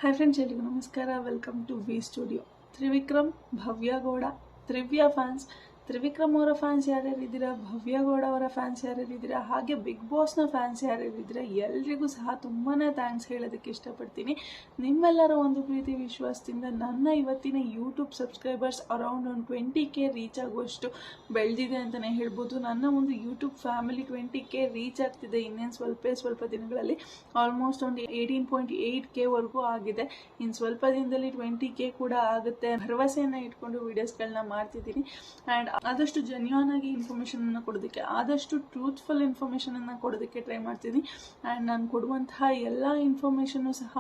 Hi friends, ಎಲ್ಲಿಗೂ ನಮಸ್ಕಾರ. Welcome to V studio. Trivikram, Bhavya Gowda, Trivya fans. Trivikram ಅವರ ಫ್ಯಾನ್ಸ್ ಯಾರ್ಯಾರಿದ್ದೀರಾ, ಭವ್ಯ ಗೌಡ ಅವರ ಫ್ಯಾನ್ಸ್ ಯಾರ್ಯಾರಿದ್ದೀರಾ, ಹಾಗೆ ಬಿಗ್ ಬಾಸ್ನ ಫ್ಯಾನ್ಸ್ ಯಾರ್ಯಾರಿದ್ದೀರಾ, ಎಲ್ರಿಗೂ ಸಹ ತುಂಬಾ ಥ್ಯಾಂಕ್ಸ್ ಹೇಳೋದಕ್ಕೆ ಇಷ್ಟಪಡ್ತೀನಿ. ನಿಮ್ಮೆಲ್ಲರ ಒಂದು ಪ್ರೀತಿ ವಿಶ್ವಾಸದಿಂದ ನನ್ನ ಇವತ್ತಿನ ಯೂಟ್ಯೂಬ್ ಸಬ್ಸ್ಕ್ರೈಬರ್ಸ್ ಅರೌಂಡ್ ಒಂದು 20K ರೀಚ್ ಆಗುವಷ್ಟು ಬೆಳೆದಿದೆ ಅಂತಲೇ ಹೇಳ್ಬೋದು. ನನ್ನ ಒಂದು ಯೂಟ್ಯೂಬ್ ಫ್ಯಾಮಿಲಿ 20K ರೀಚ್ ಆಗ್ತಿದೆ ಇನ್ನೇನು ಸ್ವಲ್ಪ ದಿನಗಳಲ್ಲಿ. ಆಲ್ಮೋಸ್ಟ್ ಒಂದು 18.8K ವರೆಗೂ ಆಗಿದೆ. ಇನ್ನು ಸ್ವಲ್ಪ ದಿನದಲ್ಲಿ 20K ಕೂಡ ಆಗುತ್ತೆ. ಭರವಸೆಯನ್ನು ಇಟ್ಕೊಂಡು ವಿಡಿಯೋಸ್ಗಳನ್ನ ಮಾಡ್ತಿದ್ದೀನಿ. ಆ್ಯಂಡ್ ಆದಷ್ಟು ಜೆನ್ಯೂನ್ ಆಗಿ ಇನ್ಫಾರ್ಮೇಷನನ್ನು ಕೊಡೋದಕ್ಕೆ, ಆದಷ್ಟು ಟ್ರೂತ್ಫುಲ್ ಇನ್ಫಾರ್ಮೇಷನನ್ನು ಕೊಡೋದಕ್ಕೆ ಟ್ರೈ ಮಾಡ್ತೀನಿ. ಆ್ಯಂಡ್ ನಾನು ಕೊಡುವಂತಹ ಎಲ್ಲ ಇನ್ಫಾರ್ಮೇಷನ್ನು ಸಹ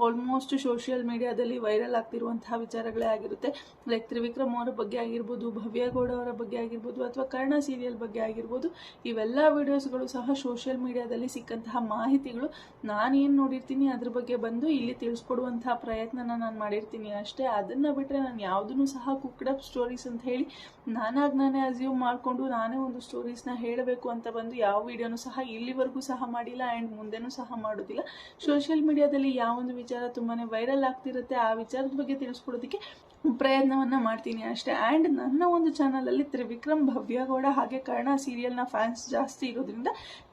ಆಲ್ಮೋಸ್ಟ್ ಸೋಷಿಯಲ್ ಮೀಡಿಯಾದಲ್ಲಿ ವೈರಲ್ ಆಗ್ತಿರುವಂತಹ ವಿಚಾರಗಳೇ ಆಗಿರುತ್ತೆ. ಲೈಕ್ ತ್ರಿವಿಕ್ರಮ್ ಅವರ ಬಗ್ಗೆ ಆಗಿರ್ಬೋದು, ಭವ್ಯ ಗೌಡ ಅವರ ಬಗ್ಗೆ ಆಗಿರ್ಬೋದು, ಅಥವಾ ಕರ್ಣ ಸೀರಿಯಲ್ ಬಗ್ಗೆ ಆಗಿರ್ಬೋದು. ಇವೆಲ್ಲ ವಿಡಿಯೋಸ್ಗಳು ಸಹ ಸೋಷಿಯಲ್ ಮೀಡಿಯಾದಲ್ಲಿ ಸಿಕ್ಕಂತಹ ಮಾಹಿತಿಗಳು. ನಾನೇನು ನೋಡಿರ್ತೀನಿ ಅದ್ರ ಬಗ್ಗೆ ಬಂದು ಇಲ್ಲಿ ತಿಳಿಸ್ಕೊಡುವಂತಹ ಪ್ರಯತ್ನನ ನಾನು ಮಾಡಿರ್ತೀನಿ ಅಷ್ಟೇ. ಅದನ್ನು ಬಿಟ್ಟರೆ ನಾನು ಯಾವುದನ್ನು ಸಹ ಕುಕ್ಡ್ ಅಪ್ ಸ್ಟೋರೀಸ್ ಅಂತ ಹೇಳಿ ನಾನೇ ಅಸ್ಯೂಮ್ ಮಾಡಿಕೊಂಡು ನಾನೇ ಒಂದು ಸ್ಟೋರೀಸ್ನ ಹೇಳಬೇಕು ಅಂತ ಬಂದು ಯಾವ ವಿಡಿಯೋನು ಸಹ ಇಲ್ಲಿವರೆಗೂ ಸಹ ಮಾಡಿಲ್ಲ. ಆ್ಯಂಡ್ ಮುಂದೆನೂ ಸಹ ಮಾಡೋದಿಲ್ಲ. ಸೋಷಿಯಲ್ ಮೀಡಿಯಾದಲ್ಲಿ ಯಾವೊಂದು ವಿಚಾರ ತುಂಬಾ ವೈರಲ್ ಆಗ್ತಿರುತ್ತೆ ಆ ವಿಚಾರದ ಬಗ್ಗೆ ತಿಳಿಸ್ಕೊಡೋದಕ್ಕೆ ಪ್ರಯತ್ನವನ್ನು ಮಾಡ್ತೀನಿ ಅಷ್ಟೇ. ಆ್ಯಂಡ್ ನನ್ನ ಒಂದು ಚಾನಲಲ್ಲಿ ತ್ರಿವಿಕ್ರಮ್, ಭವ್ಯ ಗೌಡ ಹಾಗೆ ಕರ್ಣ ಸೀರಿಯಲ್ನ ಫ್ಯಾನ್ಸ್ ಜಾಸ್ತಿ ಇರೋದ್ರಿಂದ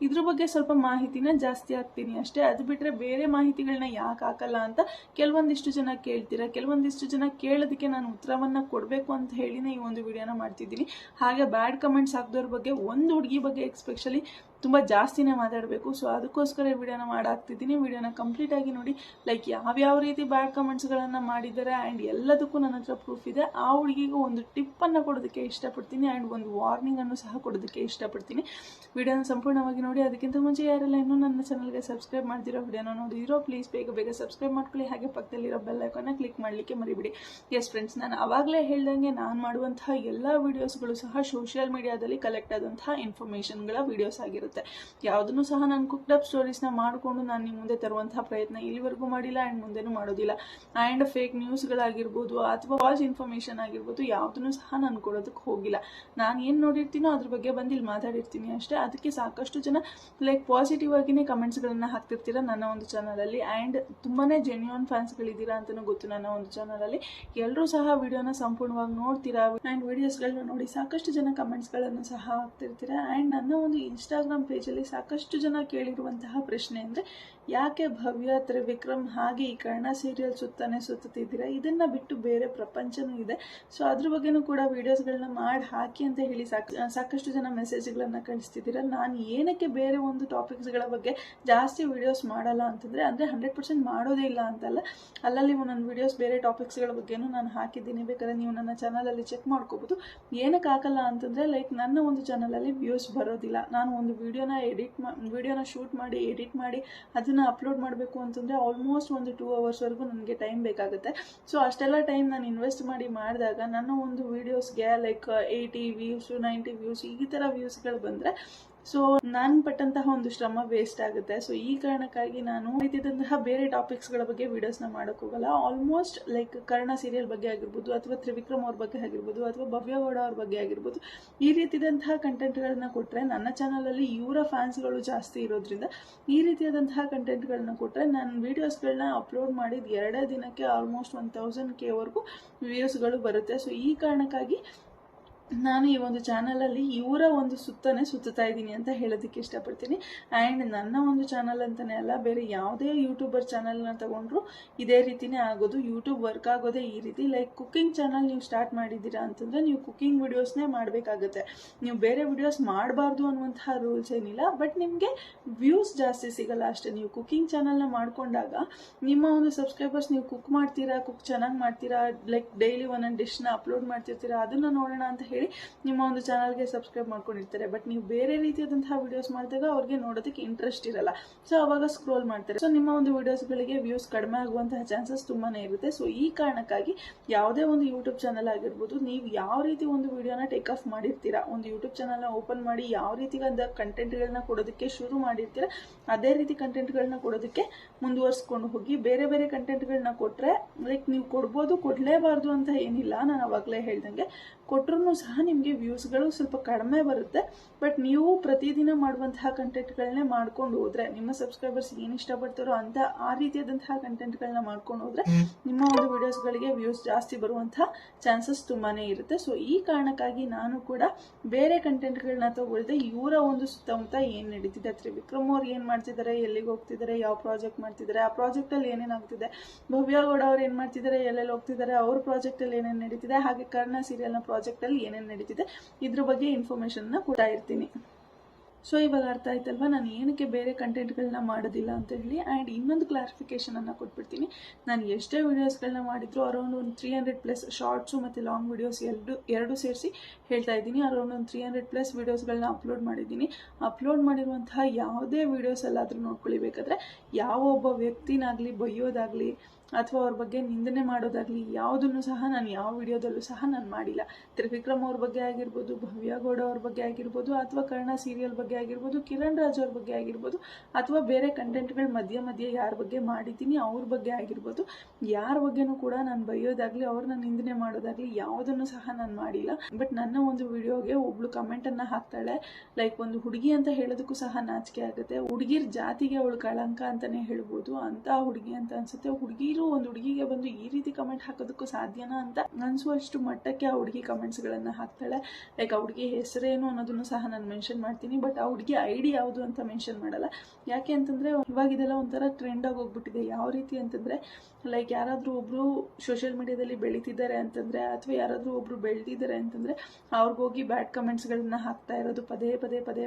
ಇದ್ರ ಬಗ್ಗೆ ಸ್ವಲ್ಪ ಮಾಹಿತಿನ ಜಾಸ್ತಿ ಹಾಕ್ತೀನಿ ಅಷ್ಟೇ. ಅದು ಬಿಟ್ಟರೆ ಬೇರೆ ಮಾಹಿತಿಗಳನ್ನ ಯಾಕೆ ಹಾಕಲ್ಲ ಅಂತ ಕೆಲವೊಂದಿಷ್ಟು ಜನ ಕೇಳ್ತೀರಾ. ಕೆಲವೊಂದಿಷ್ಟು ಜನ ಕೇಳೋದಕ್ಕೆ ನಾನು ಉತ್ತರವನ್ನು ಕೊಡಬೇಕು ಅಂತ ಹೇಳಿನೇ ಈ ಒಂದು ವಿಡಿಯೋನ ಮಾಡ್ತಿದ್ದೀನಿ. ಹಾಗೆ ಬ್ಯಾಡ್ ಕಮೆಂಟ್ಸ್ ಹಾಕಿದವ್ರ ಬಗ್ಗೆ, ಒಂದು ಹುಡುಗಿ ಬಗ್ಗೆ ಎಸ್ಪೆಷಲಿ ತುಂಬ ಜಾಸ್ತಿನೇ ಮಾತಾಡಬೇಕು. ಸೊ ಅದಕ್ಕೋಸ್ಕರ ಈ ವಿಡಿಯೋನ ಮಾಡಾಕ್ತಿದ್ದೀನಿ. ವಿಡಿಯೋನ ಕಂಪ್ಲೀಟ್ ಆಗಿ ನೋಡಿ. ಲೈಕ್ ಯಾವ್ಯಾವ ರೀತಿ ಬ್ಯಾಡ್ ಕಮೆಂಟ್ಸ್ಗಳನ್ನು ಮಾಡಿದ್ದಾರೆ ಆ್ಯಂಡ್ ಎಲ್ಲದಕ್ಕೂ ನನ್ನ ಹತ್ರ ಪ್ರೂಫ್ ಇದೆ. ಆ ಹುಡುಗಿಗೂ ಒಂದು ಟಿಪ್ಪನ್ನು ಕೊಡೋದಕ್ಕೆ ಇಷ್ಟಪಡ್ತೀನಿ ಆ್ಯಂಡ್ ಒಂದು ವಾರ್ನಿಂಗನ್ನು ಸಹ ಕೊಡೋದಕ್ಕೆ ಇಷ್ಟಪಡ್ತೀನಿ. ವಿಡಿಯೋನ ಸಂಪೂರ್ಣವಾಗಿ ನೋಡಿ. ಅದಕ್ಕಿಂತ ಮುಂಚೆ ಯಾರೆಲ್ಲ ಇನ್ನೂ ನನ್ನ ಚಾನಲ್ಗೆ ಸಬ್ಸ್ಕ್ರೈಬ್ ಮಾಡ್ತಿರೋ, ವಿಡಿಯೋನ ನೋಡಿದಿರೋ, ಪ್ಲೀಸ್ ಬೇಗ ಸಬ್ಸ್ಕ್ರೈಬ್ ಮಾಡ್ಕೊಳ್ಳಿ. ಹಾಗೆ ಪಕ್ಕದಲ್ಲಿರೋ ಬೆಲ್ ಐಕಾನ್ನ ಕ್ಲಿಕ್ ಮಾಡಲಿಕ್ಕೆ ಮರಿಬಿಡಿ. ಎಸ್ ಫ್ರೆಂಡ್ಸ್, ನಾನು ಆವಾಗಲೇ ಹೇಳ್ದಂಗೆ ನಾನು ಮಾಡುವಂತಹ ಎಲ್ಲ ವಿಡಿಯೋಸ್ಗಳು ಸಹ ಸೋಷಿಯಲ್ ಮೀಡಿಯಾದಲ್ಲಿ ಕಲೆಕ್ಟ್ ಆದಂತಹ ಇನ್ಫಾರ್ಮೇಷನ್ಗಳ ವಿಡಿಯೋಸ್ ಆಗಿರುತ್ತೆ. ಯಾವುದನ್ನು ಸಹ ನಾನು ಕುಕ್ಡ್ ಅಪ್ ಸ್ಟೋರೀಸ್ನ ಮಾಡಿಕೊಂಡು ನಾನು ನಿಮ್ಮ ಮುಂದೆ ತರುವಂತಹ ಪ್ರಯತ್ನ ಇಲ್ಲಿವರೆಗೂ ಮಾಡಿಲ್ಲ ಆ್ಯಂಡ್ ಮುಂದೆನೂ ಮಾಡೋದಿಲ್ಲ. ಆ್ಯಂಡ್ ಫೇಕ್ ನ್ಯೂಸ್ಗಳಾಗಿರ್ಬೋದು ಅಥವಾ ಫಾಲ್ಸ್ ಇನ್ಫಾರ್ಮೇಷನ್ ಆಗಿರ್ಬೋದು ಯಾವುದನ್ನು ಸಹ ನಾನು ಕೊಡೋದಕ್ಕೆ ಹೋಗಿಲ್ಲ. ನಾನು ಏನು ನೋಡಿರ್ತೀನೋ ಅದ್ರ ಬಗ್ಗೆ ಬಂದು ಇಲ್ಲಿ ಮಾತಾಡಿರ್ತೀನಿ ಅಷ್ಟೇ. ಅದಕ್ಕೆ ಸಾಕಷ್ಟು ಜನ ಲೈಕ್ ಪಾಸಿಟಿವ್ ಆಗಿನೇ ಕಮೆಂಟ್ಸ್ಗಳನ್ನು ಹಾಕ್ತಿರ್ತೀರ ನನ್ನ ಒಂದು ಚಾನಲಲ್ಲಿ. ಆ್ಯಂಡ್ ತುಂಬಾ ಜೆನ್ಯೂನ್ ಫ್ಯಾನ್ಸ್ಗಳಿದ್ದೀರಾ ಅಂತಲೂ ಗೊತ್ತು ನನ್ನ ಒಂದು ಚಾನಲಲ್ಲಿ. ಎಲ್ಲರೂ ಸಹ ವಿಡಿಯೋನ ಸಂಪೂರ್ಣವಾಗಿ ನೋಡ್ತೀರಾ ಆ್ಯಂಡ್ ವಿಡಿಯೋಸ್ಗಳನ್ನ ನೋಡಿ ಸಾಕಷ್ಟು ಜನ ಕಮೆಂಟ್ಸ್ಗಳನ್ನು ಸಹ ಹಾಕ್ತಿರ್ತೀರಾ. ಆ್ಯಂಡ್ ನನ್ನ ಒಂದು ಇನ್ಸ್ಟಾಗ್ರಾಮ್ ಪೇಜಲ್ಲಿ ಸಾಕಷ್ಟು ಜನ ಕೇಳಿರುವಂತಹ ಪ್ರಶ್ನೆ ಅಂದರೆ, ಯಾಕೆ ಭವ್ಯ, ತ್ರಿವಿಕ್ರಮ್ ಹಾಗೆ ಈ ಕರ್ಣ ಸೀರಿಯಲ್ ಸುತ್ತುತ್ತಿದ್ದೀರಾ, ಇದನ್ನು ಬಿಟ್ಟು ಬೇರೆ ಪ್ರಪಂಚನೂ ಇದೆ, ಸೊ ಅದ್ರ ಬಗ್ಗೆನೂ ಕೂಡ ವಿಡಿಯೋಸ್ಗಳನ್ನ ಮಾಡಿ ಹಾಕಿ ಅಂತ ಹೇಳಿ ಸಾಕಷ್ಟು ಜನ ಮೆಸೇಜ್ಗಳನ್ನು ಕಳಿಸ್ತಿದ್ದೀರಾ. ನಾನು ಏನಕ್ಕೆ ಬೇರೆ ಒಂದು ಟಾಪಿಕ್ಸ್ಗಳ ಬಗ್ಗೆ ಜಾಸ್ತಿ ವಿಡಿಯೋಸ್ ಮಾಡಲ್ಲ ಅಂತಂದರೆ, ಅಂದರೆ 100% ಮಾಡೋದೇ ಇಲ್ಲ ಅಂತಲ್ಲ, ಅಲ್ಲಲ್ಲಿ ಒಂದೊಂದು ವಿಡಿಯೋಸ್ ಬೇರೆ ಟಾಪಿಕ್ಸ್ಗಳ ಬಗ್ಗೆನೂ ನಾನು ಹಾಕಿದ್ದೀನಿ. ಬೇಕಾದ್ರೆ ನೀವು ನನ್ನ ಚಾನಲಲ್ಲಿ ಚೆಕ್ ಮಾಡ್ಕೋಬೋದು. ಏನಕ್ಕೆ ಹಾಕಲ್ಲ ಅಂತಂದರೆ, ಲೈಕ್ ನನ್ನ ಒಂದು ಚಾನಲಲ್ಲಿ ವ್ಯೂಸ್ ಬರೋದಿಲ್ಲ. ನಾನು ಒಂದು ವಿಡಿಯೋನ ಶೂಟ್ ಮಾಡಿ ಎಡಿಟ್ ಮಾಡಿ ಅದನ್ನು ಅಪ್ಲೋಡ್ ಮಾಡಬೇಕು ಅಂತಂದರೆ ಆಲ್ಮೋಸ್ಟ್ ಒಂದು 2 ಅವರ್ಸ್ವರೆಗೂ ನನಗೆ ಟೈಮ್ ಬೇಕಾಗುತ್ತೆ. ಸೊ ಅಷ್ಟೆಲ್ಲ ಟೈಮ್ ನಾನು ಇನ್ವೆಸ್ಟ್ ಮಾಡಿದಾಗ ನನ್ನ ಒಂದು ವಿಡಿಯೋಸ್ಗೆ ಲೈಕ್ 80 ವ್ಯೂಸ್ 90 ವ್ಯೂಸ್ ಈ ಥರ ವ್ಯೂಸ್ಗಳು ಬಂದರೆ ಸೊ ನಾನು ಪಟ್ಟಂತಹ ಒಂದು ಶ್ರಮ ವೇಸ್ಟ್ ಆಗುತ್ತೆ. ಸೊ ಈ ಕಾರಣಕ್ಕಾಗಿ ನಾನು ರೀತಿಯಾದಂತಹ ಬೇರೆ ಟಾಪಿಕ್ಸ್ಗಳ ಬಗ್ಗೆ ವಿಡಿಯೋಸ್ನ ಮಾಡೋಕ್ಕೆ ಹೋಗಲ್ಲ. ಆಲ್ಮೋಸ್ಟ್ ಲೈಕ್ ಕರ್ಣ ಸೀರಿಯಲ್ ಬಗ್ಗೆ ಆಗಿರ್ಬೋದು, ಅಥವಾ ತ್ರಿವಿಕ್ರಮ್ ಅವ್ರ ಬಗ್ಗೆ ಆಗಿರ್ಬೋದು, ಅಥವಾ ಭವ್ಯ ಗೌಡ ಅವ್ರ ಬಗ್ಗೆ ಆಗಿರ್ಬೋದು, ಈ ರೀತಿಯಾದಂತಹ ಕಂಟೆಂಟ್ಗಳನ್ನ ಕೊಟ್ಟರೆ ನನ್ನ ಚಾನಲಲ್ಲಿ ಇವರ ಫ್ಯಾನ್ಸ್ಗಳು ಜಾಸ್ತಿ ಇರೋದ್ರಿಂದ ಈ ರೀತಿಯಾದಂತಹ ಕಂಟೆಂಟ್ಗಳನ್ನ ಕೊಟ್ಟರೆ ನಾನು ವೀಡಿಯೋಸ್ಗಳನ್ನ ಅಪ್ಲೋಡ್ ಮಾಡಿದ 2 ದಿನಕ್ಕೆ ಆಲ್ಮೋಸ್ಟ್ 1000K ವರೆಗೂ ವ್ಯೂಸ್ಗಳು ಬರುತ್ತೆ. ಸೊ ಈ ಕಾರಣಕ್ಕಾಗಿ ನಾನು ಈ ಒಂದು ಚಾನಲಲ್ಲಿ ಇವರ ಒಂದು ಸುತ್ತಾ ಇದ್ದೀನಿ ಅಂತ ಹೇಳೋದಕ್ಕೆ ಇಷ್ಟಪಡ್ತೀನಿ. ಆ್ಯಂಡ್ ನನ್ನ ಒಂದು ಚಾನಲ್ ಅಂತಲೇ ಅಲ್ಲ, ಬೇರೆ ಯಾವುದೇ ಯೂಟ್ಯೂಬರ್ ಚಾನಲ್ನ ತಗೊಂಡ್ರು ಇದೇ ರೀತಿನೇ ಆಗೋದು. ಯೂಟ್ಯೂಬ್ ವರ್ಕ್ ಆಗೋದೇ ಈ ರೀತಿ. ಲೈಕ್ ಕುಕ್ಕಿಂಗ್ ಚಾನಲ್ ನೀವು ಸ್ಟಾರ್ಟ್ ಮಾಡಿದ್ದೀರಾ ಅಂತಂದರೆ ನೀವು ಕುಕ್ಕಿಂಗ್ ವಿಡಿಯೋಸ್ನೇ ಮಾಡಬೇಕಾಗುತ್ತೆ. ನೀವು ಬೇರೆ ವಿಡಿಯೋಸ್ ಮಾಡಬಾರ್ದು ಅನ್ನುವಂತಹ ರೂಲ್ಸ್ ಏನಿಲ್ಲ, ಬಟ್ ನಿಮಗೆ ವ್ಯೂಸ್ ಜಾಸ್ತಿ ಸಿಗಲ್ಲ ಅಷ್ಟೇ. ನೀವು ಕುಕ್ಕಿಂಗ್ ಚಾನಲ್ನ ಮಾಡ್ಕೊಂಡಾಗ ನಿಮ್ಮ ಒಂದು ಸಬ್ಸ್ಕ್ರೈಬರ್ಸ್ ನೀವು ಕುಕ್ ಮಾಡ್ತೀರಾ, ಕುಕ್ ಚೆನ್ನಾಗಿ ಮಾಡ್ತೀರಾ, ಲೈಕ್ ಡೈಲಿ ಒಂದೊಂದು ಡಿಶ್ನ ಅಪ್ಲೋಡ್ ಮಾಡ್ತಿರ್ತೀರಾ, ಅದನ್ನು ನೋಡೋಣ ಅಂತ ಹೇಳಿ ನಿಮ್ಮ ಒಂದು ಚಾನಲ್ಗೆ ಸಬ್ಸ್ಕ್ರೈಬ್ ಮಾಡ್ಕೊಂಡಿರ್ತಾರೆ. ಬಟ್ ನೀವು ಬೇರೆ ರೀತಿಯಾದಂತಹ ವಿಡಿಯೋಸ್ ಮಾಡಿದಾಗ ಅವ್ರಿಗೆ ನೋಡೋದಕ್ಕೆ ಇಂಟ್ರೆಸ್ಟ್ ಇರಲ್ಲ. ಸೊ ಅವಾಗ ಸ್ಕ್ರೋಲ್ ಮಾಡ್ತಾರೆ. ಸೊ ನಿಮ್ಮ ಒಂದು ವಿಡಿಯೋಸ್ಗಳಿಗೆ ವ್ಯೂಸ್ ಕಡಿಮೆ ಆಗುವಂತಹ ಚಾನ್ಸಸ್ ತುಂಬಾನೇ ಇರುತ್ತೆ. ಸೊ ಈ ಕಾರಣಕ್ಕಾಗಿ ಯಾವುದೇ ಒಂದು ಯೂಟ್ಯೂಬ್ ಚಾನಲ್ ಆಗಿರ್ಬೋದು, ನೀವು ಯಾವ ರೀತಿ ಒಂದು ವಿಡಿಯೋನ ಟೇಕ್ ಆಫ್ ಮಾಡಿರ್ತೀರಾ, ಒಂದು ಯೂಟ್ಯೂಬ್ ಚಾನಲ್ನ ಓಪನ್ ಮಾಡಿ ಯಾವ ರೀತಿ ಒಂದು ಕಂಟೆಂಟ್ಗಳನ್ನ ಕೊಡೋದಕ್ಕೆ ಶುರು ಮಾಡಿರ್ತೀರಾ, ಅದೇ ರೀತಿ ಕಂಟೆಂಟ್ಗಳನ್ನ ಕೊಡೋದಕ್ಕೆ ಮುಂದುವರಿಸ್ಕೊಂಡು ಹೋಗಿ. ಬೇರೆ ಬೇರೆ ಕಂಟೆಂಟ್ಗಳನ್ನ ಕೊಟ್ಟರೆ ಲೈಕ್ ನೀವು ಕೊಡ್ಬೋದು, ಕೊಡಲೇಬಾರ್ದು ಅಂತ ಏನಿಲ್ಲ. ನಾನು ಅವಾಗಲೇ ಹೇಳ್ದಂಗೆ ಕೊಟ್ಟರು ಸಹ ನಿಮಗೆ ವ್ಯೂಸ್ಗಳು ಸ್ವಲ್ಪ ಕಡಿಮೆ ಬರುತ್ತೆ. ಬಟ್ ನೀವು ಪ್ರತಿದಿನ ಮಾಡುವಂತಹ ಕಂಟೆಂಟ್ಗಳನ್ನೇ ಮಾಡ್ಕೊಂಡು ಹೋದರೆ, ನಿಮ್ಮ ಸಬ್ಸ್ಕ್ರೈಬರ್ಸ್ ಏನು ಇಷ್ಟಪಡ್ತಾರೋ ಅಂತ ಆ ರೀತಿಯಾದಂತಹ ಕಂಟೆಂಟ್ಗಳನ್ನ ಮಾಡ್ಕೊಂಡು ಹೋದರೆ ನಿಮ್ಮ ಒಂದು ವಿಡಿಯೋಸ್ಗಳಿಗೆ ವ್ಯೂಸ್ ಜಾಸ್ತಿ ಬರುವಂತಹ ಚಾನ್ಸಸ್ ತುಂಬಾ ಇರುತ್ತೆ. ಸೊ ಈ ಕಾರಣಕ್ಕಾಗಿ ನಾನು ಕೂಡ ಬೇರೆ ಕಂಟೆಂಟ್ಗಳನ್ನ ತಗೊಳ್ದೆ ಇವರ ಒಂದು ಸುತ್ತಮುತ್ತ ಏನು ನಡೀತಿದೆ, ತ್ರಿವಿಕ್ರಮ್ ಅವ್ರು ಏನು ಮಾಡ್ತಿದ್ದಾರೆ, ಎಲ್ಲಿಗೆ ಹೋಗ್ತಿದ್ದಾರೆ, ಯಾವ ಪ್ರಾಜೆಕ್ಟ್ ಮಾಡ್ತಿದ್ದಾರೆ, ಆ ಪ್ರಾಜೆಕ್ಟಲ್ಲಿ ಏನೇನಾಗ್ತಿದೆ, ಭವ್ಯ ಗೌಡ ಅವ್ರು ಏನು ಮಾಡ್ತಿದ್ದಾರೆ, ಎಲ್ಲೆಲ್ಲಿ ಹೋಗ್ತಿದ್ದಾರೆ, ಅವ್ರ ಪ್ರಾಜೆಕ್ಟಲ್ಲಿ ಏನೇನು ನಡೀತಿದೆ, ಹಾಗೆ ಕರ್ಣ ಸೀರಿಯಲ್ನ ಪ್ರಾಜೆಕ್ಟಲ್ಲಿ ಏನೇನು ನಡೀತಿದೆ ಇದ್ರ ಬಗ್ಗೆ ಇನ್ಫಾರ್ಮೇಷನ್ನ ಕೊಡ್ತಾ ಇರ್ತೀನಿ. ಸೊ ಇವಾಗ ಅರ್ಥ ಆಯ್ತಲ್ವಾ ನಾನು ಏನಕ್ಕೆ ಬೇರೆ ಕಂಟೆಂಟ್ಗಳನ್ನ ಮಾಡೋದಿಲ್ಲ ಅಂತ ಹೇಳಿ. ಆ್ಯಂಡ್ ಇನ್ನೊಂದು ಕ್ಲಾರಿಫಿಕೇಷನನ್ನು ಕೊಟ್ಬಿಡ್ತೀನಿ. ನಾನು ಎಷ್ಟೇ ವೀಡಿಯೋಸ್ಗಳನ್ನ ಮಾಡಿದ್ರು ಅರೌಂಡ್ ಒಂದು 300+ ಶಾರ್ಟ್ಸು ಮತ್ತು ಲಾಂಗ್ ವೀಡಿಯೋಸ್ ಎರಡು ಸೇರಿಸಿ ಹೇಳ್ತಾ ಇದ್ದೀನಿ. ಅರೌಂಡ್ ಒಂದು 300+ ವೀಡಿಯೋಸ್ಗಳನ್ನ ಅಪ್ಲೋಡ್ ಮಾಡಿದ್ದೀನಿ. ಅಪ್ಲೋಡ್ ಮಾಡಿರುವಂತಹ ಯಾವುದೇ ವೀಡಿಯೋಸಲ್ಲಾದರೂ ನೋಡ್ಕೊಳ್ಳಿ, ಬೇಕಾದರೆ ಯಾವ ಒಬ್ಬ ವ್ಯಕ್ತಿನಾಗಲಿ ಬೈಯೋದಾಗಲಿ ಅಥವಾ ಅವ್ರ ಬಗ್ಗೆ ನಿಂದನೆ ಮಾಡೋದಾಗಲಿ ಯಾವುದನ್ನು ಸಹ ನಾನು ಯಾವ ವಿಡಿಯೋದಲ್ಲೂ ಸಹ ನಾನು ಮಾಡಿಲ್ಲ. ತ್ರಿವಿಕ್ರಮ್ ಅವ್ರ ಬಗ್ಗೆ ಆಗಿರ್ಬೋದು, ಭವ್ಯ ಗೌಡ ಅವ್ರ ಬಗ್ಗೆ ಆಗಿರ್ಬೋದು, ಅಥವಾ ಕರ್ಣ ಸೀರಿಯಲ್ ಬಗ್ಗೆ ಆಗಿರ್ಬೋದು, ಕಿರಣ್ ರಾಜ್ ಅವ್ರ ಬಗ್ಗೆ ಆಗಿರ್ಬೋದು, ಅಥವಾ ಬೇರೆ ಕಂಟೆಂಟ್ಗಳು ಮಧ್ಯೆ ಯಾರ ಬಗ್ಗೆ ಮಾಡಿದ್ದೀನಿ ಅವ್ರ ಬಗ್ಗೆ ಆಗಿರ್ಬೋದು, ಯಾರ ಬಗ್ಗೆನೂ ಕೂಡ ನಾನು ಬೈಯೋದಾಗಲಿ ಅವ್ರನ್ನ ನಿಂದನೆ ಮಾಡೋದಾಗಲಿ ಯಾವುದನ್ನು ಸಹ ನಾನು ಮಾಡಿಲ್ಲ. ಬಟ್ ನನ್ನ ಒಂದು ವಿಡಿಯೋಗೆ ಒಬ್ಳು ಕಮೆಂಟನ್ನು ಹಾಕ್ತಾಳೆ, ಲೈಕ್ ಒಂದು ಹುಡುಗಿ ಅಂತ ಹೇಳೋದಕ್ಕೂ ಸಹ ನಾಚಿಕೆ ಆಗುತ್ತೆ. ಹುಡುಗಿರ ಜಾತಿಗೆ ಅವಳು ಕಳಂಕ ಅಂತಲೇ ಹೇಳ್ಬೋದು, ಅಂತ ಹುಡುಗಿ ಅಂತ ಅನ್ಸುತ್ತೆ. ಹುಡುಗಿರು ಒಂದು ಹುಡುಗಿಗೆ ಬಂದು ಈ ರೀತಿ ಕಮೆಂಟ್ ಹಾಕೋದಕ್ಕೂ ಸಾಧ್ಯನಾ ಅಂತ ಅನ್ಸುವಷ್ಟು ಮಟ್ಟಕ್ಕೆ ಆ ಹುಡುಗಿ ಕಮೆಂಟ್ಸ್ಗಳನ್ನು ಹಾಕ್ತಾಳೆ. ಲೈಕ್ ಆ ಹುಡುಗಿ ಹೆಸರೇನು ಅನ್ನೋದನ್ನು ಸಹ ನಾನು ಮೆನ್ಷನ್ ಮಾಡ್ತೀನಿ, ಬಟ್ ಆ ಹುಡುಗಿ ಐಡಿ ಯಾವುದು ಅಂತ ಮೆನ್ಷನ್ ಮಾಡಲ್ಲ. ಯಾಕೆ ಅಂತಂದರೆ ಇವಾಗ ಇದೆಲ್ಲ ಒಂಥರ ಟ್ರೆಂಡಾಗಿ ಹೋಗ್ಬಿಟ್ಟಿದೆ. ಯಾವ ರೀತಿ ಅಂತಂದರೆ ಲೈಕ್ ಯಾರಾದರೂ ಒಬ್ಬರು ಸೋಷಿಯಲ್ ಮೀಡಿಯಾದಲ್ಲಿ ಬೆಳೀತಿದ್ದಾರೆ ಅಂತಂದರೆ, ಅಥವಾ ಯಾರಾದರೂ ಒಬ್ಬರು ಬೆಳೆದಿದ್ದಾರೆ ಅಂತಂದರೆ ಅವ್ರಿಗೋಗಿ ಬ್ಯಾಡ್ ಕಮೆಂಟ್ಸ್ಗಳನ್ನ ಹಾಕ್ತಾ ಇರೋದು, ಪದೇ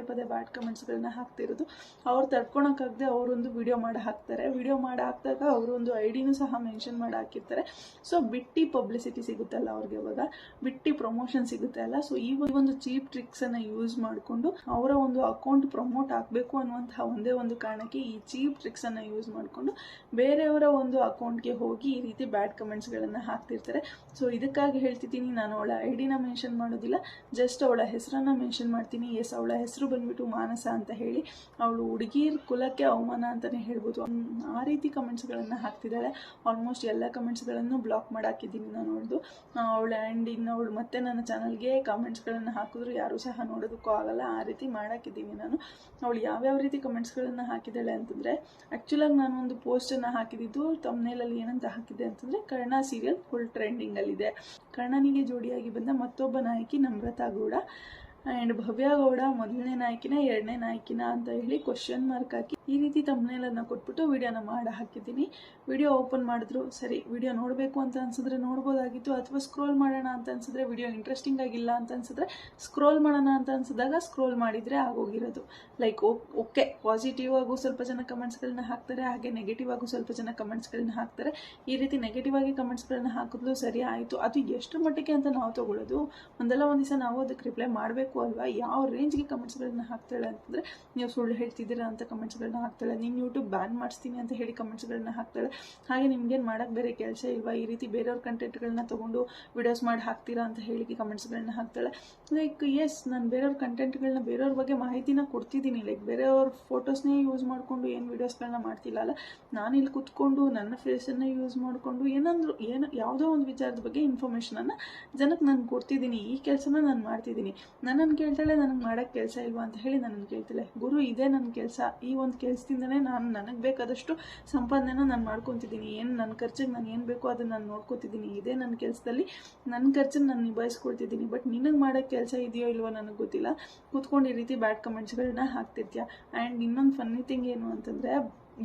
ಪದೇ ಬ್ಯಾಡ್ ಕಮೆಂಟ್ಸ್ಗಳನ್ನ ಹಾಕ್ತಿರೋದು. ಅವ್ರು ತಡ್ಕೊಳಕ್ಕಾಗದೆ ಅವರೊಂದು ವಿಡಿಯೋ ಮಾಡಿ ಹಾಕ್ತಾರೆ. ವಿಡಿಯೋ ಮಾಡಿ ಹಾಕಿದಾಗ ಅವರೊಂದು ಐಡಿನೂ ಸಹ ಮೆನ್ಷನ್ ಮಾಡಿ ಹಾಕಿರ್ತಾರೆ. ಸೊ ಬಿಟ್ಟಿ ಪಬ್ಲಿಸಿಟಿ ಸಿಗುತ್ತಲ್ಲ ಅವ್ರಿಗೆ, ಅವಾಗ ಬಿಟ್ಟಿ ಪ್ರಮೋಷನ್ ಸಿಗುತ್ತೆ ಅಲ್ಲ. ಸೊ ಈ ಒಂದು ಚೀಪ್ ಟ್ರಿಕ್ಸನ್ನು ಯೂಸ್ ಮಾಡಿಕೊಂಡು ಅವರ ಒಂದು ಅಕೌಂಟ್ ಪ್ರಮೋಟ್ ಆಗಬೇಕು ಅನ್ನುವಂತಹ ಒಂದೇ ಒಂದು ಕಾರಣಕ್ಕೆ ಈ ಚೀಪ್ ಟ್ರಿಕ್ಸನ್ನು ಯೂಸ್ ಮಾಡಿಕೊಂಡು ಬೇರೆಯವರ ಒಂದು ಅಕೌಂಟ್ಗೆ ಹೋಗಿ ಈ ರೀತಿ ಬ್ಯಾಡ್ ಕಮೆಂಟ್ಸ್ಗಳನ್ನು ಹಾಕ್ತಿರ್ತಾರೆ. ಸೊ ಇದಕ್ಕಾಗಿ ಹೇಳ್ತಿದ್ದೀನಿ, ನಾನು ಅವಳ ಐಡಿನ ಮೆನ್ಷನ್ ಮಾಡೋದಿಲ್ಲ, ಜಸ್ಟ್ ಅವಳ ಹೆಸರನ್ನು ಮೆನ್ಷನ್ ಮಾಡ್ತೀನಿ. ಎಸ್, ಅವಳ ಹೆಸರು ಬಂದ್ಬಿಟ್ಟು ಮಾನಸ ಅಂತ ಹೇಳಿ. ಅವಳು ಹುಡುಗಿರ್ ಕುಲಕ್ಕೆ ಅವಮಾನ ಅಂತಲೇ ಹೇಳ್ಬೋದು. ಆ ರೀತಿ ಕಮೆಂಟ್ಸ್ಗಳನ್ನು ಹಾಕ್ತಿದ್ದಾಳೆ. ಆಲ್ಮೋಸ್ಟ್ ಎಲ್ಲ ಕಮೆಂಟ್ಸ್ಗಳನ್ನು ಬ್ಲಾಕ್ ಮಾಡಾಕಿದ್ದೀನಿ ನಾನು ಅವಳದು. ಆ್ಯಂಡ್ ಇನ್ನು ಅವಳು ಮತ್ತೆ ನನ್ನ ಚಾನಲ್ಗೆ ಕಮೆಂಟ್ಸ್ಗಳನ್ನು ಹಾಕಿದ್ರು ಯಾರೂ ಸಹ ನೋಡೋದಕ್ಕೂ ಆಗಲ್ಲ, ಆ ರೀತಿ ಮಾಡಾಕಿದ್ದೀನಿ ನಾನು. ಅವಳು ಯಾವ್ಯಾವ ರೀತಿ ಕಮೆಂಟ್ಸ್ಗಳನ್ನು ಹಾಕಿದ್ದಾಳೆ ಅಂತಂದರೆ, ಆ್ಯಕ್ಚುಲಾಗಿ ನಾನು ಒಂದು ಪೋಸ್ಟನ್ನು ಹಾಕಿದ್ದು ತಮ್ನೇಲಲ್ಲಿ ಏನಂತ ಹಾಕಿದ್ದೆ ಅಂತಂದರೆ, ಕರ್ಣ ಸೀರಿಯಲ್ ಫುಲ್ ಟ್ರೆಂಡಿಂಗಲ್ಲಿದೆ, ಕರ್ಣನಿಗೆ ಜೋಡಿಯಾಗಿ ಬಂದ ಮತ್ತೊಬ್ಬ ನಾಯಕಿ ನಮ್ರತಾ ಗೌಡ, ಆ್ಯಂಡ್ ಭವ್ಯ ಗೌಡ ಮೊದಲನೇ ನಾಯಕಿನ ಎರಡನೇ ನಾಯಕಿನ ಅಂತ ಹೇಳಿ ಕ್ವಶನ್ ಮಾರ್ಕ್ ಹಾಕಿ ಈ ರೀತಿ ತಮ್ನೇಲನ್ನು ಕೊಟ್ಬಿಟ್ಟು ವಿಡಿಯೋನ ಮಾಡಿ ಹಾಕಿದ್ದೀನಿ. ವಿಡಿಯೋ ಓಪನ್ ಮಾಡಿದ್ರು, ಸರಿ ವಿಡಿಯೋ ನೋಡಬೇಕು ಅಂತ ಅನ್ಸಿದ್ರೆ ನೋಡ್ಬೋದಾಗಿತ್ತು, ಅಥವಾ ಸ್ಕ್ರೋಲ್ ಮಾಡೋಣ ಅಂತ ಅನ್ಸಿದ್ರೆ, ವಿಡಿಯೋ ಇಂಟ್ರೆಸ್ಟಿಂಗ್ ಆಗಿಲ್ಲ ಅಂತ ಅನ್ಸಿದ್ರೆ ಸ್ಕ್ರೋಲ್ ಮಾಡೋಣ ಅಂತ ಅನ್ಸಿದಾಗ ಸ್ಕ್ರೋಲ್ ಮಾಡಿದರೆ ಆಗೋಗಿರೋದು. ಲೈಕ್ ಓಕೆ, ಪಾಸಿಟಿವ್ ಆಗು ಸ್ವಲ್ಪ ಜನ ಕಮೆಂಟ್ಸ್ಗಳನ್ನ ಹಾಕ್ತಾರೆ, ಹಾಗೆ ನೆಗೆಟಿವ್ ಆಗು ಸ್ವಲ್ಪ ಜನ ಕಮೆಂಟ್ಸ್ಗಳನ್ನ ಹಾಕ್ತಾರೆ. ಈ ರೀತಿ ನೆಗೆಟಿವ್ ಆಗಿ ಕಮೆಂಟ್ಸ್ಗಳನ್ನ ಹಾಕಿದ್ಲು, ಸರಿ ಆಯಿತು. ಅದು ಎಷ್ಟು ಮಟ್ಟಿಗೆ ಅಂತ ನಾವು ತಗೊಳ್ಳೋದು, ಒಂದಲ್ಲ ಒಂದು ದಿವಸ ನಾವು ಅದಕ್ಕೆ ರಿಪ್ಲೈ ಮಾಡಬೇಕು ಅಲ್ವಾ. ಯಾವ ರೇಂಜ್ಗೆ ಕಮೆಂಟ್ಸ್ಗಳನ್ನ ಹಾಕ್ತಾಳೆ ಅಂತಂದರೆ, ನೀವು ಸುಳ್ಳು ಹೇಳ್ತಿದ್ದೀರಾ ಅಂತ ಕಮೆಂಟ್ಸ್ಗಳನ್ನ ಹಾಕ್ತಾಳೆ, ನೀನು ಯೂಟ್ಯೂಬ್ ಬ್ಯಾನ್ ಮಾಡಿಸ್ತೀನಿ ಅಂತ ಹೇಳಿ ಕಮೆಂಟ್ಸ್ಗಳನ್ನ ಹಾಕ್ತಾಳೆ. ಹಾಗೆ ನಿಮ್ಗೇನು ಮಾಡೋಕ್ಕೆ ಬೇರೆ ಕೆಲಸ ಇಲ್ವಾ, ಈ ರೀತಿ ಬೇರೆಯವ್ರ ಕಂಟೆಂಟ್ಗಳನ್ನ ತೊಗೊಂಡು ವಿಡಿಯೋಸ್ ಮಾಡಿ ಹಾಕ್ತೀರಾ ಅಂತ ಹೇಳಿ ಕಮೆಂಟ್ಸ್ಗಳನ್ನ ಹಾಕ್ತಾಳೆ. ಲೈಕ್ ಎಸ್, ನಾನು ಬೇರೆಯವ್ರ ಕಂಟೆಂಟ್ಗಳನ್ನ, ಬೇರೆಯವ್ರ ಬಗ್ಗೆ ಮಾಹಿತಿನ ಕೊಡ್ತಿದ್ದೀನಿ. ಲೈಕ್ ಬೇರೆಯವ್ರ ಫೋಟೋಸ್ನೇ ಯೂಸ್ ಮಾಡಿಕೊಂಡು ಏನು ವೀಡಿಯೋಸ್ಗಳನ್ನ ಮಾಡ್ತಿಲ್ಲ ಅಲ್ಲ, ನಾನಿಲ್ಲಿ ಕೂತ್ಕೊಂಡು ನನ್ನ ಫೇಸನ್ನು ಯೂಸ್ ಮಾಡಿಕೊಂಡು ಯಾವುದೋ ಒಂದು ವಿಚಾರದ ಬಗ್ಗೆ ಇನ್ಫಾರ್ಮೇಷನನ್ನು ಜನಕ್ಕೆ ನಾನು ಕೊಡ್ತಿದ್ದೀನಿ. ಈ ಕೆಲಸನ ನಾನು ಮಾಡ್ತಿದ್ದೀನಿ. ನನ್ನನ್ನು ಕೇಳ್ತಾಳೆ, ನನಗೆ ಮಾಡೋಕ್ಕೆ ಕೆಲಸ ಇಲ್ವಾ ಅಂತ ಹೇಳಿ ನನ್ನನ್ನು ಕೇಳ್ತಾಳೆ. ಗುರು, ಇದೇ ನನ್ನ ಕೆಲಸ. ಈ ಒಂದು ಕೆಲಸದಿಂದನೇ ನಾನು ನನಗೆ ಬೇಕಾದಷ್ಟು ಸಂಪಾದನೆನ ನಾನು ಮಾಡ್ಕೊತಿದ್ದೀನಿ. ಏನು ನನ್ನ ಖರ್ಚಿಗೆ ನಾನು ಏನು ಬೇಕೋ ಅದನ್ನು ನಾನು ನೋಡ್ಕೊತಿದ್ದೀನಿ. ಇದೇ ನನ್ನ ಕೆಲಸದಲ್ಲಿ ನನ್ನ ಖರ್ಚನ್ನು ನಾನು ನಿಭಾಯಿಸ್ಕೊಳ್ತಿದ್ದೀನಿ. ಬಟ್ ನಿನಗೆ ಮಾಡೋಕ್ಕೆ ಕೆಲಸ ಇದೆಯೋ ಇಲ್ವೋ ನನಗೆ ಗೊತ್ತಿಲ್ಲ, ಕೂತ್ಕೊಂಡು ಈ ರೀತಿ ಬ್ಯಾಡ್ ಕಮೆಂಟ್ಸ್ಗಳನ್ನ ಹಾಕ್ತಿರ್ತೀಯ. ಆ್ಯಂಡ್ ಇನ್ನೊಂದು ಫನ್ನಿ ಥಿಂಗ್ ಏನು ಅಂತಂದರೆ,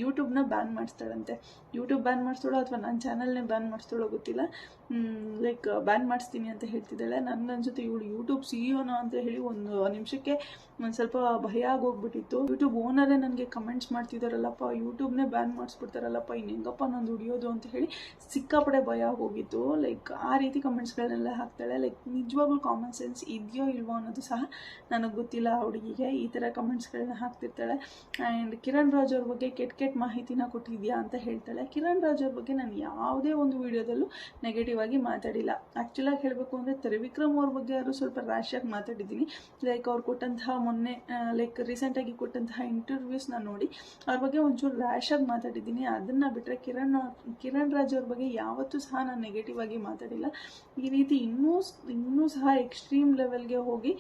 ಯೂಟ್ಯೂಬ್ನ ಬ್ಯಾನ್ ಮಾಡಿಸ್ತಾಳಂತೆ. ಯೂಟ್ಯೂಬ್ ಬ್ಯಾನ್ ಮಾಡಿಸ್ತಾಳೋ ಅಥವಾ ನನ್ನ ಚಾನಲ್ನೇ ಬ್ಯಾನ್ ಮಾಡಿಸ್ತಾಳೋ ಗೊತ್ತಿಲ್ಲ. ಲೈಕ್ ಬ್ಯಾನ್ ಮಾಡಿಸ್ತೀನಿ ಅಂತ ಹೇಳ್ತಿದ್ದಾಳೆ. ನನಗನ್ಸುತ್ತೆ ಇವಳು ಯೂಟ್ಯೂಬ್ CEO ಅಂತ ಹೇಳಿ ಒಂದು ನಿಮಿಷಕ್ಕೆ ಒಂದು ಸ್ವಲ್ಪ ಭಯ ಆಗೋಗ್ಬಿಟ್ಟಿತ್ತು. ಯೂಟ್ಯೂಬ್ ಓನರೇ ನನಗೆ ಕಮೆಂಟ್ಸ್ ಮಾಡ್ತಿದ್ದಾರಲ್ಲಪ್ಪ, ಯೂಟ್ಯೂಬ್ನೇ ಬ್ಯಾನ್ ಮಾಡಿಸ್ಬಿಡ್ತಾರಲ್ಲಪ್ಪ, ಇನ್ನು ಹೆಂಗಪ್ಪ ನಾನು ದುಡಿಯೋದು ಅಂತ ಹೇಳಿ ಸಿಕ್ಕಾಪಡೆ ಭಯ ಆಗೋಗಿತ್ತು. ಲೈಕ್ ಆ ರೀತಿ ಕಮೆಂಟ್ಸ್ಗಳನ್ನೆಲ್ಲ ಹಾಕ್ತಾಳೆ. ಲೈಕ್ ನಿಜವಾಗ್ಲೂ ಕಾಮನ್ ಸೆನ್ಸ್ ಇದೆಯೋ ಇಲ್ವೋ ಅನ್ನೋದು ಸಹ ನನಗೆ ಗೊತ್ತಿಲ್ಲ. ಹುಡುಗಿಗೆ ಈ ಥರ ಕಮೆಂಟ್ಸ್ಗಳನ್ನ ಹಾಕ್ತಿರ್ತಾಳೆ. ಆ್ಯಂಡ್ ಕಿರಣ್ ರಾಜ್ ಅವ್ರ ಬಗ್ಗೆ ಕೆಟ್ಟ ಟಿಕೆಟ್ ಮಾಹಿತಿನ ಕೊಟ್ಟಿದ್ಯಾ ಅಂತ ಹೇಳ್ತಾಳೆ. ಕಿರಣ್ ರಾಜ್ ಅವ್ರ ಬಗ್ಗೆ ನಾನು ಯಾವುದೇ ಒಂದು ವಿಡಿಯೋದಲ್ಲೂ ನೆಗೆಟಿವ್ ಆಗಿ ಮಾತಾಡಿಲ್ಲ. ಆ್ಯಕ್ಚುಲಾಗಿ ಹೇಳಬೇಕು ಅಂದರೆ ತ್ರಿವಿಕ್ರಮ್ ಅವ್ರ ಬಗ್ಗೆ ಅವರು ಸ್ವಲ್ಪ ರ್ಯಾಶಾಗಿ ಮಾತಾಡಿದ್ದೀನಿ. ಲೈಕ್ ಅವ್ರು ಕೊಟ್ಟಂತಹ ಮೊನ್ನೆ ರೀಸೆಂಟಾಗಿ ಕೊಟ್ಟಂತಹ ಇಂಟರ್ವ್ಯೂಸ್ನ ನೋಡಿ ಅವ್ರ ಬಗ್ಗೆ ಒಂಚೂರು ರ್ಯಾಶಾಗಿ ಮಾತಾಡಿದ್ದೀನಿ. ಅದನ್ನು ಬಿಟ್ಟರೆ ಕಿರಣ್ ರಾಜ್ ಅವ್ರ ಬಗ್ಗೆ ಯಾವತ್ತೂ ಸಹ ನಾನು ನೆಗೆಟಿವ್ ಆಗಿ ಮಾತಾಡಿಲ್ಲ. ಈ ರೀತಿ ಇನ್ನೂ ಸಹ ಎಕ್ಸ್ಟ್ರೀಮ್ ಲೆವೆಲ್ಗೆ ಹೋಗಿ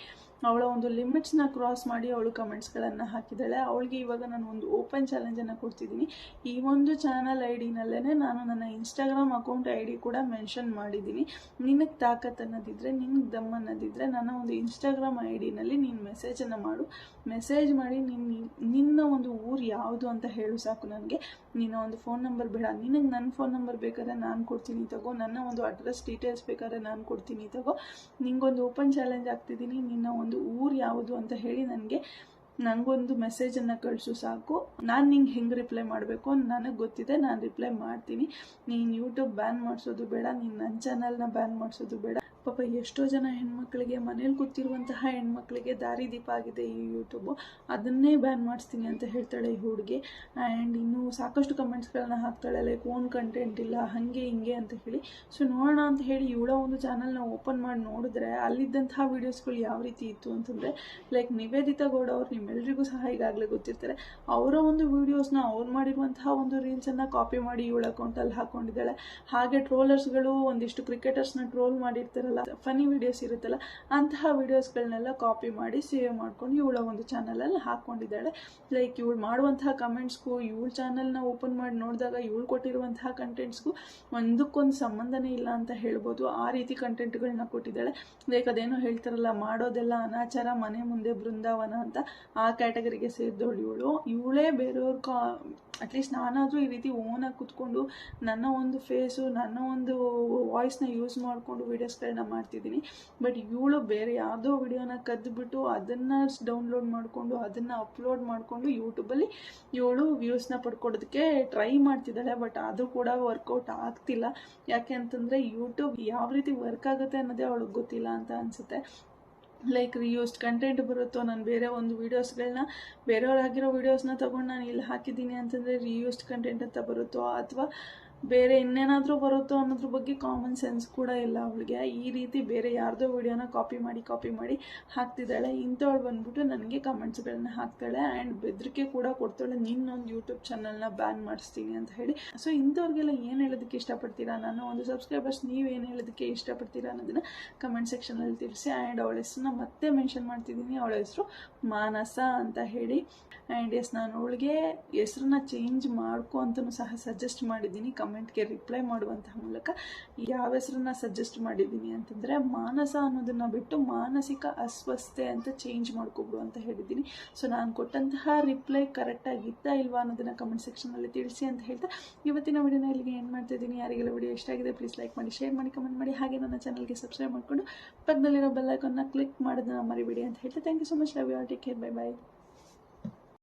ಅವಳ ಒಂದು ಲಿಮಿಟ್ಸ್ನ ಕ್ರಾಸ್ ಮಾಡಿ ಅವಳು ಕಮೆಂಟ್ಸ್ಗಳನ್ನು ಹಾಕಿದ್ದಾಳೆ. ಅವಳಿಗೆ ಇವಾಗ ನಾನು ಒಂದು ಓಪನ್ ಚಾಲೆಂಜನ್ನು ಕೊಡ್ತಿದ್ದೀನಿ. ಈ ಒಂದು ಚಾನಲ್ ಐ ಡಿನಲ್ಲೇ ನಾನು ನನ್ನ ಇನ್ಸ್ಟಾಗ್ರಾಮ್ ಅಕೌಂಟ್ ಐ ಡಿ ಕೂಡ ಮೆನ್ಷನ್ ಮಾಡಿದ್ದೀನಿ. ನಿನಗೆ ತಾಕತ್ ಅನ್ನೋದಿದ್ರೆ, ನಿನಗೆ ದಮ್ ಅನ್ನೋದಿದ್ರೆ ನನ್ನ ಒಂದು ಇನ್ಸ್ಟಾಗ್ರಾಮ್ ಐ ಡಿನಲ್ಲಿ ನೀನು ಮೆಸೇಜನ್ನು ಮಾಡು. ಮೆಸೇಜ್ ಮಾಡಿ ನಿನ್ನ ಒಂದು ಊರು ಯಾವುದು ಅಂತ ಹೇಳು ಸಾಕು ನನಗೆ. ನಿನ್ನ ಒಂದು ಫೋನ್ ನಂಬರ್ ಬೇಡ, ನಿನಗೆ ನನ್ನ ಫೋನ್ ನಂಬರ್ ಬೇಕಾದ್ರೆ ನಾನು ಕೊಡ್ತೀನಿ ತಗೋ, ನನ್ನ ಒಂದು ಅಡ್ರೆಸ್ ಡೀಟೇಲ್ಸ್ ಬೇಕಾದ್ರೆ ನಾನು ಕೊಡ್ತೀನಿ ತಗೋ. ನಿಂಗೊಂದು ಓಪನ್ ಚಾಲೆಂಜ್ ಆಗ್ತಿದ್ದೀನಿ, ನಿನ್ನ ಒಂದು ಊರು ಯಾವುದು ಅಂತ ಹೇಳಿ ನನಗೊಂದು ಮೆಸೇಜನ್ನು ಕಳಿಸು ಸಾಕು. ನಾನು ನಿಂಗೆ ಹೆಂಗೆ ರಿಪ್ಲೈ ಮಾಡಬೇಕು ನನಗೆ ಗೊತ್ತಿದೆ, ನಾನು ರಿಪ್ಲೈ ಮಾಡ್ತೀನಿ. ನೀನು ಯೂಟ್ಯೂಬ್ ಬ್ಯಾನ್ ಮಾಡಿಸೋದು ಬೇಡ, ನೀನು ನನ್ನ ಚಾನಲ್ನ ಬ್ಯಾನ್ ಮಾಡಿಸೋದು ಬೇಡ. ಪಾಪ ಎಷ್ಟೋ ಜನ ಹೆಣ್ಮಕ್ಳಿಗೆ, ಮನೇಲಿ ಕೂತಿರುವಂತಹ ಹೆಣ್ಮಕ್ಳಿಗೆ ದಾರಿದೀಪ ಆಗಿದೆ ಈ ಯೂಟ್ಯೂಬು. ಅದನ್ನೇ ಬ್ಯಾನ್ ಮಾಡಿಸ್ತೀನಿ ಅಂತ ಹೇಳ್ತಾಳೆ ಈ ಹುಡುಗಿ. ಆ್ಯಂಡ್ ಇನ್ನೂ ಸಾಕಷ್ಟು ಕಮೆಂಟ್ಸ್ಗಳನ್ನ ಹಾಕ್ತಾಳೆ, ಲೈಕ್ ಓನ್ ಕಂಟೆಂಟ್ ಇಲ್ಲ, ಹಾಗೆ ಹಿಂಗೆ ಅಂತ ಹೇಳಿ. ಸೊ ನೋಡೋಣ ಅಂತ ಹೇಳಿ ಇವಳ ಒಂದು ಚಾನಲ್ನ ಓಪನ್ ಮಾಡಿ ನೋಡಿದ್ರೆ ಅಲ್ಲಿದ್ದಂತಹ ವೀಡಿಯೋಸ್ಗಳು ಯಾವ ರೀತಿ ಇತ್ತು ಅಂತಂದರೆ, ಲೈಕ್ ನಿವೇದಿತಾ ಗೌಡ ಅವ್ರು ನಿಮ್ಮೆಲ್ಲರಿಗೂ ಸಹ ಈಗಾಗಲೇ ಗೊತ್ತಿರ್ತಾರೆ. ಅವರ ಒಂದು ವೀಡಿಯೋಸ್ನ ಅವ್ರು ಮಾಡಿರುವಂತಹ ಒಂದು ರೀಲ್ಸನ್ನು ಕಾಪಿ ಮಾಡಿ ಇವಳ ಅಕೌಂಟಲ್ಲಿ ಹಾಕ್ಕೊಂಡಿದ್ದಾಳೆ. ಹಾಗೆ ಟ್ರೋಲರ್ಸ್ಗಳು ಒಂದಿಷ್ಟು ಕ್ರಿಕೆಟರ್ಸ್ನ ಟ್ರೋಲ್ ಮಾಡಿರ್ತಾರೆ, ಫನಿ ವಿಡಿಯೋಸ್ ಇರುತ್ತಲ್ಲ, ಅಂತಹ ವಿಡಿಯೋಸ್ಗಳನ್ನೆಲ್ಲ ಕಾಪಿ ಮಾಡಿ ಸೇವ್ ಮಾಡ್ಕೊಂಡು ಇವಳ ಒಂದು ಚಾನಲಲ್ಲಿ ಹಾಕ್ಕೊಂಡಿದ್ದಾಳೆ. ಲೈಕ್ ಇವಳು ಮಾಡುವಂತಹ ಕಮೆಂಟ್ಸ್ಗೂ ಇವಳ ಚಾನಲ್ನ ಓಪನ್ ಮಾಡಿ ನೋಡಿದಾಗ ಇವಳು ಕೊಟ್ಟಿರುವಂತಹ ಕಂಟೆಂಟ್ಸ್ಗೂ ಒಂದಕ್ಕೊಂದು ಸಂಬಂಧನೇ ಇಲ್ಲ ಅಂತ ಹೇಳ್ಬೋದು. ಆ ರೀತಿ ಕಂಟೆಂಟ್ಗಳನ್ನ ಕೊಟ್ಟಿದ್ದಾಳೆ. ಲೈಕ್ ಅದೇನೋ ಹೇಳ್ತಾರಲ್ಲ, ಮಾಡೋದೆಲ್ಲ ಅನಾಚಾರ, ಮನೆ ಮುಂದೆ ಬೃಂದಾವನ ಅಂತ, ಆ ಕ್ಯಾಟಗರಿಗೆ ಸೇರಿದವಳು ಇವಳೇ ಬೇರೆಯವ್ರ ಅಟ್ಲೀಸ್ಟ್ ನಾನಾದರೂ ಈ ರೀತಿ ಓನಾಗಿ ಕೂತ್ಕೊಂಡು ನನ್ನ ಒಂದು ಫೇಸು, ನನ್ನ ಒಂದು ವಾಯ್ಸ್ನ ಯೂಸ್ ಮಾಡಿಕೊಂಡು ವೀಡಿಯೋಸ್ಗಳನ್ನ ಮಾಡ್ತಿದ್ದೀನಿ. ಬಟ್ ಇವಳು ಬೇರೆ ಯಾವುದೋ ವಿಡಿಯೋನ ಕದ್ದುಬಿಟ್ಟು ಅದನ್ನು ಡೌನ್ಲೋಡ್ ಮಾಡಿಕೊಂಡು ಅದನ್ನು ಅಪ್ಲೋಡ್ ಮಾಡಿಕೊಂಡು ಯೂಟ್ಯೂಬಲ್ಲಿ ಇವಳು ವ್ಯೂಸ್ನ ಪಡ್ಕೊಡೋದಕ್ಕೆ ಟ್ರೈ ಮಾಡ್ತಿದ್ದಾಳೆ. ಬಟ್ ಅದು ಕೂಡ ವರ್ಕೌಟ್ ಆಗ್ತಿಲ್ಲ. ಯಾಕೆ ಅಂತಂದರೆ ಯೂಟ್ಯೂಬ್ ಯಾವ ರೀತಿ ವರ್ಕ್ ಆಗುತ್ತೆ ಅನ್ನೋದೇ ಅವಳಿಗೆ ಗೊತ್ತಿಲ್ಲ ಅಂತ ಅನಿಸುತ್ತೆ. ಲೈಕ್ ರಿಯೂಸ್ಡ್ ಕಂಟೆಂಟ್ ಬರುತ್ತೋ, ನಾನು ಬೇರೆ ಒಂದು ವೀಡಿಯೋಸ್ಗಳನ್ನ ಬೇರೆಯವ್ರು ಹಾಕಿರೋ ವೀಡಿಯೋಸ್ನ ತೊಗೊಂಡು ನಾನು ಇಲ್ಲಿ ಹಾಕಿದ್ದೀನಿ ಅಂತಂದರೆ ರಿಯೂಸ್ಡ್ ಕಂಟೆಂಟ್ ಅಂತ ಬರುತ್ತೋ, ಅಥವಾ ಬೇರೆ ಇನ್ನೇನಾದರೂ ಬರುತ್ತೋ ಅನ್ನೋದ್ರ ಬಗ್ಗೆ ಕಾಮನ್ ಸೆನ್ಸ್ ಕೂಡ ಇಲ್ಲ ಅವಳಿಗೆ. ಈ ರೀತಿ ಬೇರೆ ಯಾರ್ದೋ ವಿಡಿಯೋನ ಕಾಪಿ ಮಾಡಿ ಹಾಕ್ತಿದ್ದಾಳೆ. ಇಂಥವಳು ಬಂದ್ಬಿಟ್ಟು ನನಗೆ ಕಮೆಂಟ್ಸ್ಗಳನ್ನ ಹಾಕ್ತಾಳೆ ಆ್ಯಂಡ್ ಬೆದರಿಕೆ ಕೂಡ ಕೊಡ್ತಾಳೆ, ನಿನ್ನೊಂದು ಯೂಟ್ಯೂಬ್ ಚಾನಲ್ನ ಬ್ಯಾನ್ ಮಾಡಿಸ್ತೀನಿ ಅಂತ ಹೇಳಿ. ಸೊ ಇಂಥವ್ರಿಗೆಲ್ಲ ಏನು ಹೇಳೋದಕ್ಕೆ ಇಷ್ಟಪಡ್ತೀರಾ, ನನ್ನ ಒಂದು ಸಬ್ಸ್ಕ್ರೈಬರ್ಸ್ ನೀವೇನು ಹೇಳೋದಕ್ಕೆ ಇಷ್ಟಪಡ್ತೀರಾ ಅನ್ನೋದನ್ನು ಕಮೆಂಟ್ ಸೆಕ್ಷನಲ್ಲಿ ತಿಳಿಸಿ. ಆ್ಯಂಡ್ ಅವಳ ಹೆಸರನ್ನ ಮತ್ತೆ ಮೆನ್ಷನ್ ಮಾಡ್ತಿದ್ದೀನಿ, ಅವಳ ಹೆಸರು ಮಾನಸ ಅಂತ ಹೇಳಿ. ಆ್ಯಂಡ್ ಎಸ್, ನಾನು ಅವಳಿಗೆ ಹೆಸರನ್ನ ಚೇಂಜ್ ಮಾಡ್ಕೊ ಅಂತಲೂ ಸಹ ಸಜೆಸ್ಟ್ ಮಾಡಿದ್ದೀನಿ. ಕಮೆಂಟ್ಗೆ ರಿಪ್ಲೈ ಮಾಡುವಂತಹ ಮೂಲಕ ಯಾವ ಹೆಸರನ್ನ ಸಜೆಸ್ಟ್ ಮಾಡಿದ್ದೀನಿ ಅಂತಂದರೆ, ಮಾನಸ ಅನ್ನೋದನ್ನು ಬಿಟ್ಟು ಮಾನಸಿಕ ಅಸ್ವಸ್ಥತೆ ಅಂತ ಚೇಂಜ್ ಮಾಡ್ಕೊಬಿಡು ಅಂತ ಹೇಳಿದ್ದೀನಿ. ಸೊ ನಾನು ಕೊಟ್ಟಂತಹ ರಿಪ್ಲೈ ಕರೆಕ್ಟಾಗಿತ್ತಾ ಇಲ್ವಾ ಅನ್ನೋದನ್ನು ಕಮೆಂಟ್ ಸೆಕ್ಷನಲ್ಲಿ ತಿಳಿಸಿ ಅಂತ ಹೇಳ್ತಾ ಇವತ್ತಿನ ವಿಡಿಯೋನ ಇಲ್ಲಿಗೆ ಏನು ಮಾಡ್ತಿದ್ದೀನಿ. ಯಾರಿಗೆಲ್ಲ ವಿಡಿಯೋ ಇಷ್ಟ ಆಗಿದೆ ಪ್ಲೀಸ್ ಲೈಕ್ ಮಾಡಿ, ಶೇರ್ ಮಾಡಿ, ಕಮೆಂಟ್ ಮಾಡಿ. ಹಾಗೆ ನನ್ನ ಚಾನಲ್ಗೆ ಸಬ್ಸ್ಕ್ರೈಬ್ ಮಾಡಿಕೊಂಡು ಪಕ್ಕದಲ್ಲಿರೋ ಬೆಲ್ ಐಕಾನ್ನ ಕ್ಲಿಕ್ ಮಾಡೋದನ್ನ ಮರಿಬೇಡಿ ಅಂತ ಹೇಳ್ತಾ thank you so much. Love you all, take care, bye bye.